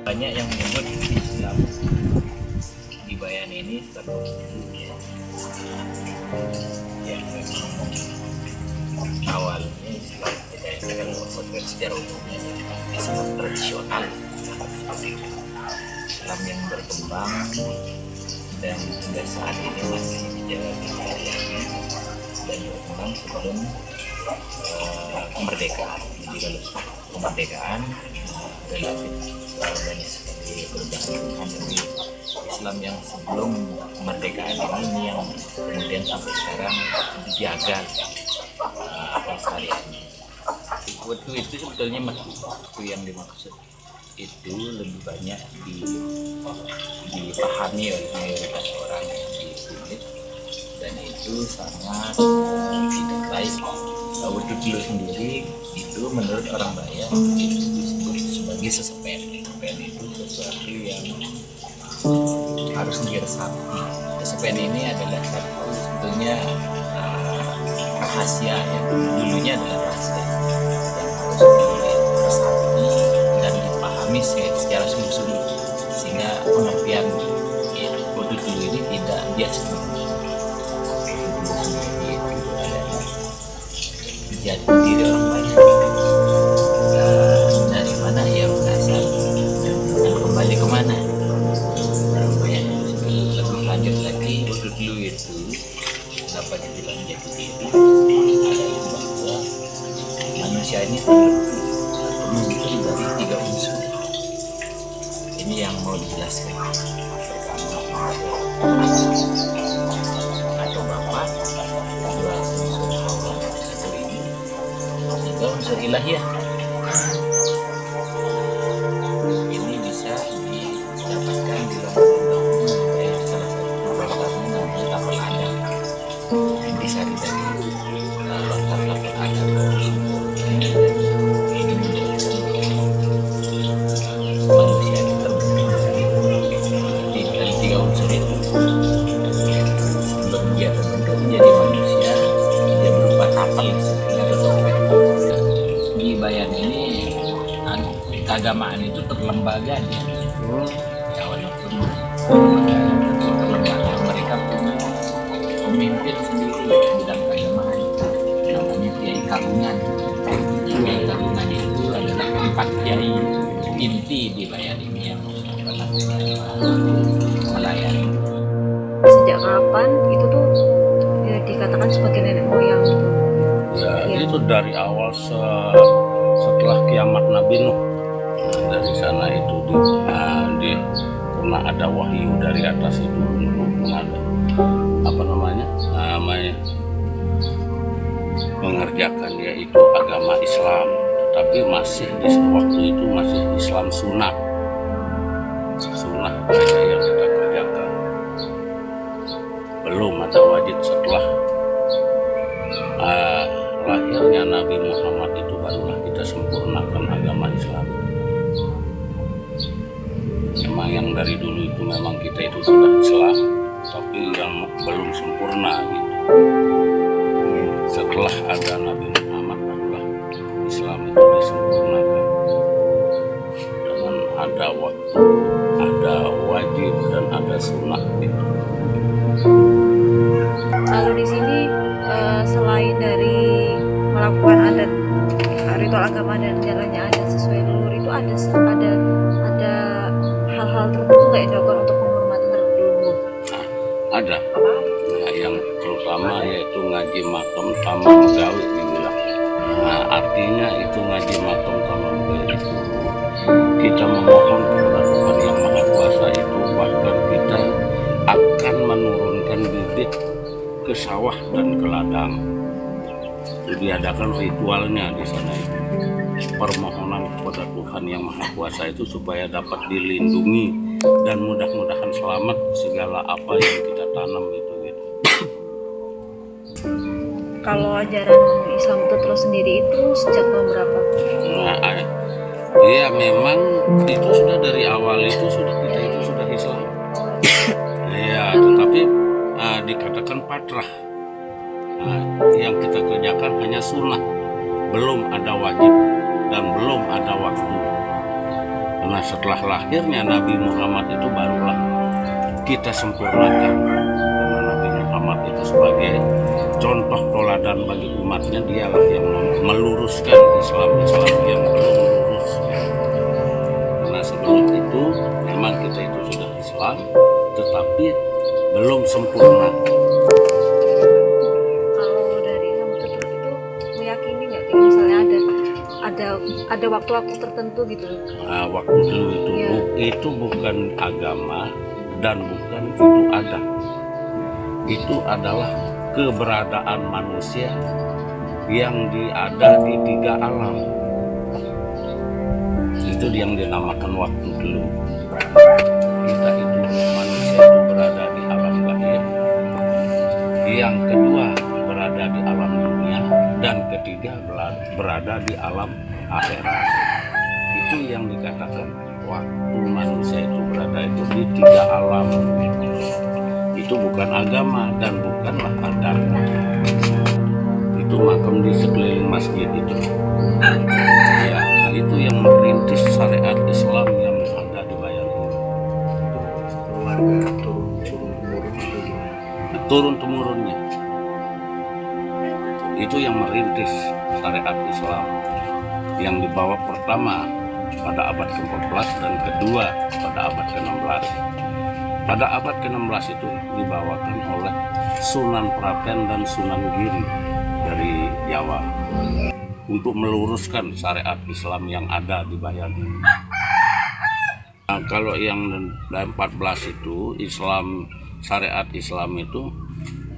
Banyak yang menyebut Islam di Bayan ini terbentuk yang memang awalnya Islam tidak akan membuat secara umumnya Islam tradisional, Islam yang berkembang dan hingga saat ini masih dijalani karyanya dan berkembang sebelum kemerdekaan. Jadi kalau kemerdekaan relatif banyak sekali perubahan, tapi Islam yang sebelum kemerdekaan ini yang kemudian sampai sekarang dijaga pelestariannya. Waktu itu sebetulnya waktu yang dimaksud itu lebih banyak dipahami oleh mayoritas orang di sini, dan itu sangat tidak baik. Wudhu dulu sendiri itu menurut orang Bayan itu disebut sebagai sesepen. Sesepen itu sesuatu yang harus diresapi. Sesepen ini adalah satu sebetulnya rahasia yang dulunya adalah rahasia yang harus diresapi dan dipahami secara sungguh-sungguh, sehingga pengertian wudhu dulu ini tidak biasa. Jadi diri orang banyak dari mana ia berasal dan kembali kemana orang banyak. Lebih lanjut lagi, wudhu dulu itu kenapa dibilang jati diri adalah bahwa manusia ini terbentuk dari 3 unsur. Ini yang mau dijelaskan. Pertama atau bapak, kedua unsur Allah, unsur ilahiyah. Ini bisa didapatkan di dalam salah satu bahasannya namanya Lafal Adab. Intisari dari Lafal Adab ini menjelaskan manusia itu terbentuk dari 3 unsur itu. Sebelum dia terbentuk menjadi manusia, dia berupa kapal di Bayan ini. Keagamaan itu terlembaga dia. Ya, walaupun terlembaga, mereka punya pemimpin sendiri di bidang keagamaan, namanya Kiai Kagungan. Kiai Kagungan itu adalah 4 kiai inti di Bayan ini yang melayani. Sejak kapan itu tuh ya, dikatakan sebagai nenek moyang? Ya, itu dari awal setelah kiamat Nabi Nuh. Dari sana itu pernah ada wahyu dari atas itu untuk mengerjakan yaitu agama Islam, tapi masih di waktu itu masih Islam sunnah saja yang kita kerjakan, belum ada wajib. Setelah lahirnya Nabi Muhammad itu barulah kita sempurnakan agama Islam. Memang yang dari dulu itu memang kita itu sudah Islam, tapi yang belum sempurna gitu. Setelah ada Nabi Muhammad barulah Islam itu disempurnakan dengan ada waktu, ada wajib dan ada sunnah gitu. Lalu di sini selain dari melakukan adat ritual agama dan jalannya adat sesuai leluhur itu ada hal-hal tertentu nggak yang dilakukan untuk penghormatan terhadap leluhur? Ada. Nah, yang terutama yaitu ngaji makam tama megawi dibilang. Nah, artinya itu ngaji makam tama megawi itu kita memohon kepada Tuhan Yang Maha Kuasa itu, bahkan kita akan menurunkan bibit ke sawah dan ke ladang. Diadakan ritualnya di sana itu. Permohonan kepada Tuhan Yang Maha Kuasa itu supaya dapat dilindungi dan mudah-mudahan selamat segala apa yang kita tanam itu gitu. Kalau ajaran Islam itu terus sendiri itu sejak tahun berapa? Nah, iya memang itu sudah dari awal itu kita itu sudah Islam. Iya, tetapi dikatakan patrah. Nah, yang kita kerjakan hanya sunnah, belum ada wajib. dan belum ada waktu. Karena setelah lahirnya Nabi Muhammad itu barulah kita sempurnakan. Karena Nabi Muhammad itu sebagai contoh teladan bagi umatnya, dialah yang meluruskan Islam yang belum lurus. Karena sebelum itu memang kita itu sudah Islam, tetapi belum sempurna. Kalau dari kamu tertentu itu meyakini nggak kayak misalnya ada waktu-waktu tertentu gitu? Nah, waktu dulu itu Iya. itu bukan agama dan bukan itu adat. Itu adalah keberadaan manusia yang ada di 3 alam. Itu yang dinamakan waktu dulu. Kita itu manusia itu berada di alam gaib. Yang kedua berada di alam dunia, dan ketiga berada di alam akhirat. Itu yang dikatakan waktu manusia itu berada itu di 3 alam. Itu bukan agama dan bukanlah adat. Itu makam di sekeliling masjid itu. Ya, itu yang merintis syariat Islam yang ada di Bayan ini. Keluarga turun-temurun itu gimana? Turun temurunnya. Itu yang merintis syariat Islam yang dibawa pertama pada abad ke-14 dan kedua pada abad ke-16. Pada abad ke-16 itu dibawakan oleh Sunan Prapen dan Sunan Giri dari Jawa untuk meluruskan syariat Islam yang ada di Bayan. Nah, kalau yang 14 itu Islam, syariat Islam itu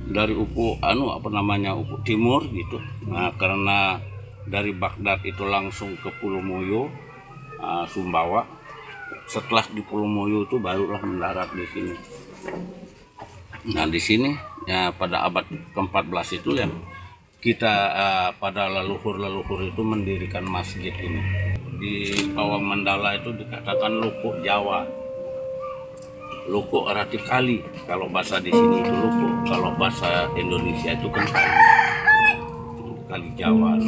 dari uku uku timur gitu. Nah, karena dari Baghdad itu langsung ke Pulau Moyo, Sumbawa. Setelah di Pulau Moyo itu barulah mendarat di sini. Nah, di sini ya pada abad ke-14 itu yang kita pada leluhur itu mendirikan masjid ini. Di Pawang Mandala itu dikatakan lukuk Jawa. Lukuk arti kali, kalau bahasa di sini itu lukuk, kalau bahasa Indonesia itu kan kali Jawa.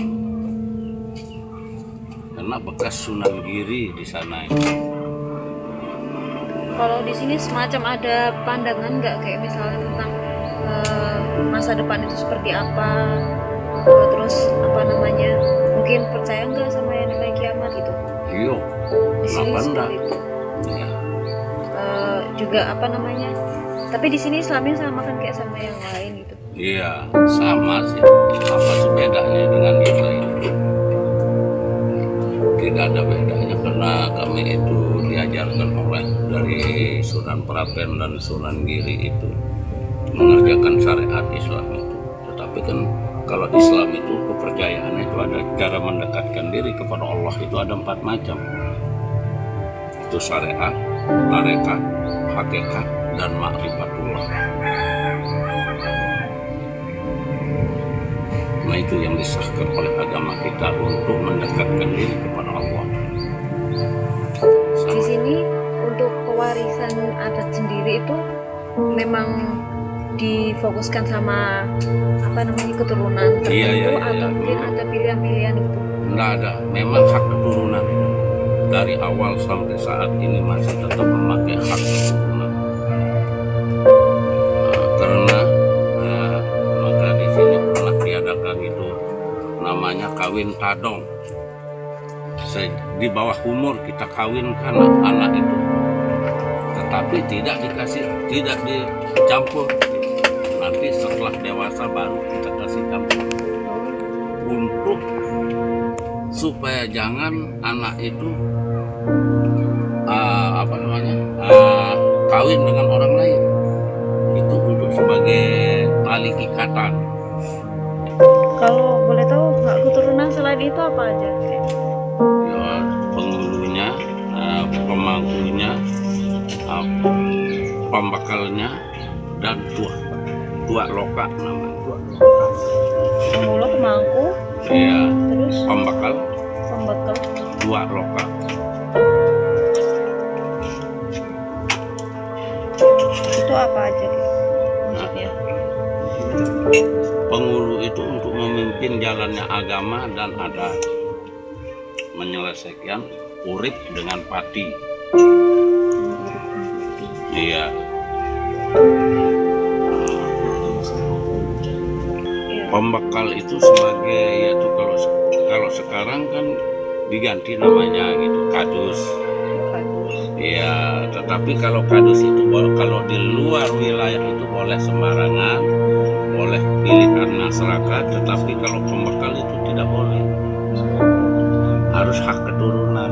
Karena bekas Sunan Giri di sana itu. Kalau di sini semacam ada pandangan nggak kayak misalnya tentang masa depan itu seperti apa, terus apa namanya, mungkin percaya nggak sama yang namanya kiamat gitu? Iya, Di sini kenapa enggak? seperti itu. Ya. Juga apa namanya? Tapi di sini Islamnya sama kan kayak sama yang lain gitu. Iya, sama sih. Apa sih bedanya dengan yang lain? Tidak ada bedanya karena kami itu diajarkan oleh dari Sunan Prapen dan Sunan Giri itu mengerjakan syariat Islam itu. Tetapi kan kalau Islam itu kepercayaannya itu ada cara mendekatkan diri kepada Allah itu ada 4 macam. Itu syariat, tarekat, hakikat, dan ma'rifatullah. Nah, itu yang disahkan oleh agama kita untuk mendekatkan diri kepada Allah. Di sini untuk pewarisan adat sendiri itu memang difokuskan sama apa namanya keturunan tertentu Iya. atau mungkin ada pilihan-pilihan gitu. Nggak ada, memang hak keturunan. Dari awal sampai saat ini masih tetap memakai hak keturunan. Karena maka di sini pernah diadakan itu namanya kawin tadong. Di bawah umur kita kawinkan anak itu, tetapi tidak dicampur. Nanti setelah dewasa baru kita kasih campur untuk supaya jangan anak itu kawin dengan orang lain. Itu untuk sebagai tali ikatan. Kalau boleh tahu nggak keturunan selain itu apa aja? Ya, penghulunya, pemangkunya, pembakalnya, dan tua loka namanya. Penghulu, pemangku, Iya, terus pembakal, pembekal. tua loka. Itu apa aja maksudnya? Penghulu itu untuk memimpin jalannya agama dan adat. menyelesaikan urip dengan pati. Iya. Pembekal itu sebagai yaitu kalau sekarang kan diganti namanya gitu, kadus. Iya, tetapi kalau kadus itu kalau di luar wilayah itu boleh sembarangan, boleh pilihan masyarakat, tetapi kalau pembekal itu tidak boleh. Harus hak keturunan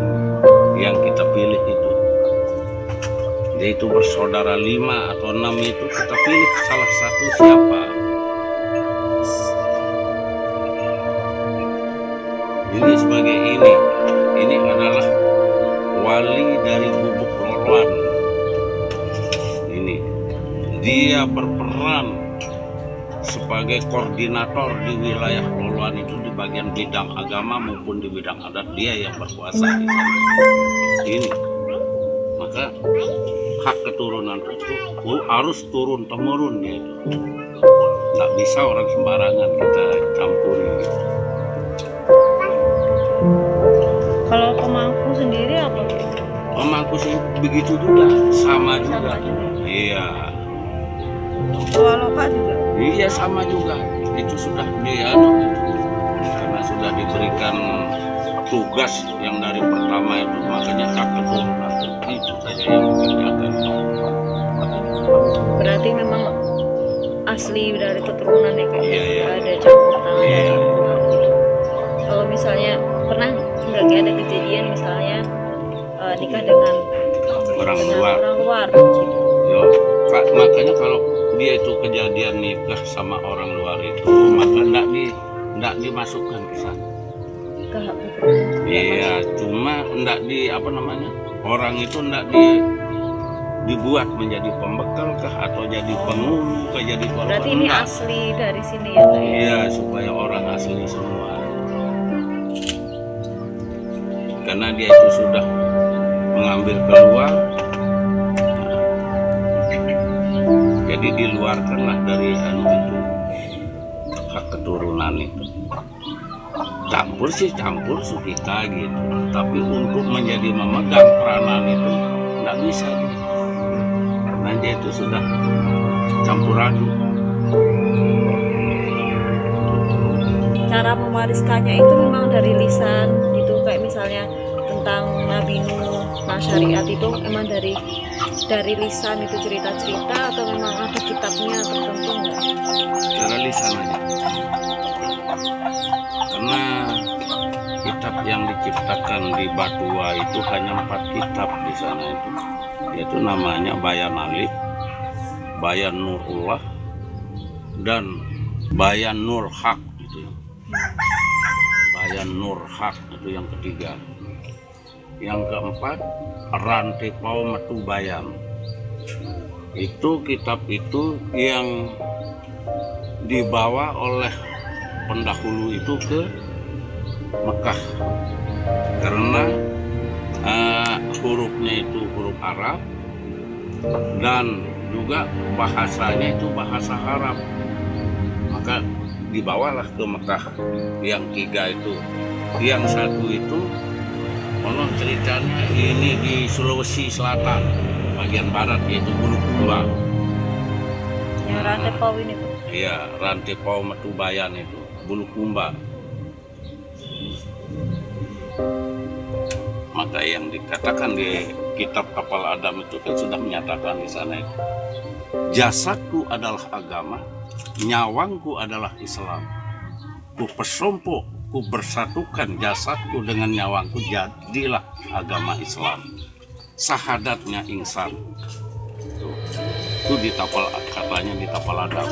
yang kita pilih itu. Yaitu bersaudara 5 atau 6 itu kita pilih salah satu siapa. Ini sebagai ini adalah wali dari Gubuk Loloan. Ini dia berperan sebagai koordinator di wilayah Loloan itu di bagian bidang agama maupun di bidang adat, dia yang berkuasa di sana. Ini maka hak keturunan itu harus turun temurun dia itu. Nggak bisa orang sembarangan kita campuri gitu. Kalau pemangku sendiri apa? Pemangku sih begitu juga, sama juga. Iya. Waloka juga. Iya sama juga. Itu sudah dia karena sudah diberikan tugas yang dari pertama itu, makanya hak keturunan itu saja yang dikerjakan. Berarti memang asli dari keturunan ya, kayak Iya. ada campur tangan. Iya. Kalau misalnya pernah nggak kayak ada kejadian misalnya nikah dengan Orang luar. orang luar Yo, makanya kalau dia itu kejadian nikah sama orang luar itu, maka enggak dimasukkan ke sana. ke hak keturunan. Iya, cuma enggak orang itu enggak dibuat menjadi pembekal kah atau jadi penghulu kah, jadi korban. Berarti ini Enggak. asli dari sini ya Pak? Iya, supaya orang asli semua. Karena dia itu sudah mengambil keluar, jadi diluarkanlah dari itu hak keturunan itu. Campur kita gitu, tapi untuk menjadi memegang peranan itu nggak bisa. Karena dia itu sudah campur aduk. Cara mewariskannya itu memang dari lisan gitu, kayak misalnya tentang Nabi Nuh, syariat itu emang dari lisan itu cerita-cerita, atau memang ada kitabnya tertentu nggak? Secara lisan aja. Karena kitab yang diciptakan di Batua itu hanya 4 kitab di sana itu. Yaitu namanya Bayan Alif, Bayan Nurullah, dan Bayan Nur Haq itu. Bayan Nur Haq itu yang ketiga. Yang keempat Rantai Pau Metu Bayan. Itu kitab itu yang dibawa oleh pendahulu itu ke Mekah, karena hurufnya itu huruf Arab dan juga bahasanya itu bahasa Arab, maka dibawalah ke Mekah. Yang 3 itu, yang 1 itu konon ceritanya ini di Sulawesi Selatan bagian barat, yaitu Bulukumba. Yang rantai pau ini Pak? Iya, Rantai Pau Metu Bayan itu Bulukumba. Maka yang dikatakan di kitab Kapal Adam itu kan sudah menyatakan di sana itu, jasadku adalah agama, nyawangku adalah Islam. Ku persompo, ku bersatukan jasadku dengan nyawangku, jadilah agama Islam. Sahadatnya insan. Itu di tapal, katanya di Tapal Adam.